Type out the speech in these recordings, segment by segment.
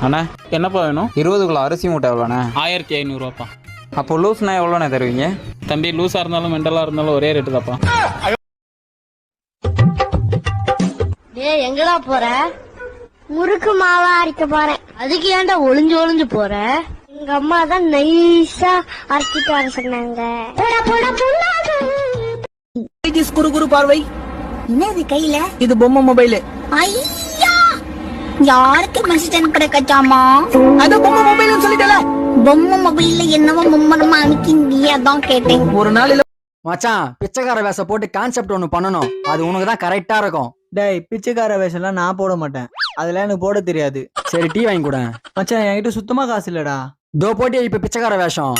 அண்ணா என்னப்பா வேணும்? 20 கிலோ அரிசி மூட்டை எவ்வளோண்ணே? 1500 அப்போ லூஸ்னா எவ்வளோண்ணே தருவீங்க? தம்பி, லூஸாக இருந்தாலும் மெண்டலாக இருந்தாலும் ஒரே ரேட்டு தாப்பா. டேய் எங்கடா போற? முறுக்கு மாவா அரைக்க போறேன். அதுக்கு ஏன்டா ஒளிஞ்சு ஒளிஞ்சு போற? எங்க அம்மா தான் நைஸா அரைச்சிட்டு வர சொன்னாங்க. குறு குறு பார்வை. என்னது கையில? இது பொம்மை மொபைல். ஐயா, யாருக்கு மெசேஜ் அனுப்புற கச்சாமா? அது பொம்மை மொபைல்னு சொல்லிட்டல. பொம்மை மொபைல்ல என்னவோ மும்மரமா அனுப்பிங்க, அதான் கேட்டேன். ஒரு நாள் மச்சான், பிச்சைக்கார வேஷ போட்டு கான்செப்ட் ஒன்று பண்ணணும். அது உனக்கு தான் கரெக்டா இருக்கும். டேய், பிச்சைக்கார வேஷம்லாம் நான் போட மாட்டேன். அதெல்லாம் எனக்கு போட தெரியாது. சரி, டீ வாங்கி கூட. மச்சான், என்கிட்ட சுத்தமா காசு இல்லடா. தோ போட்டியா இப்ப பிச்சைக்கார வேஷம்.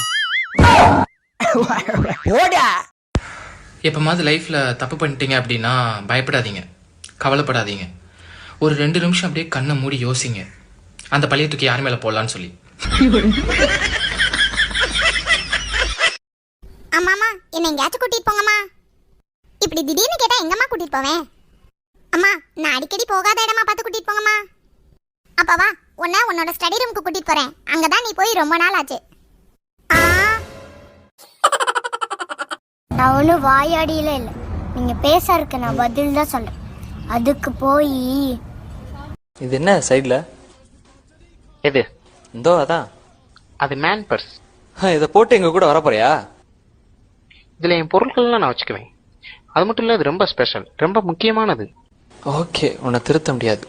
எப்போமாவது லைஃப்பில் தப்பு பண்ணிட்டீங்க அப்படின்னா பயப்படாதீங்க, கவலைப்படாதீங்க. ஒரு 2 நிமிஷம் அப்படியே கண்ணை மூடி யோசிங்க, அந்த பழைய தூக்கி யார் மேலே போடலான்னு சொல்லி. அம்மாமா, என்ன எங்கேயாச்சும் கூட்டிட்டு போங்கம்மா. இப்படி திடீர்னு கேட்டா எங்கம்மா கூட்டிட்டு போவேன்? அம்மா, நான் அடிக்கடி போகாத இடமா பார்த்து கூட்டிட்டு போங்கம்மா. அப்பாவா, உன்னோட ஸ்டடி ரூமுக்கு கூட்டிட்டு போறேன். அங்கதான் நீ போய் ரொம்ப நாள் ஆச்சு. நான் ஒன்னும் வாயாடியில இல்ல, நீங்க பேசறதுக்கு நான் பதில் தான் சொல்றேன். அதுக்கு போய் இது என்ன சைடுல? எது? இந்தோ அதான். அது மேன் பர்ஸ். இதை போட்டு எங்க கூட வர போறியா? இதுல என் பொருட்கள்லாம் நான் வச்சுக்குவேன். அது மட்டும் இல்ல, இது ரொம்ப ஸ்பெஷல், ரொம்ப முக்கியமானது. ஓகே, உன்னை திருத்த முடியாது.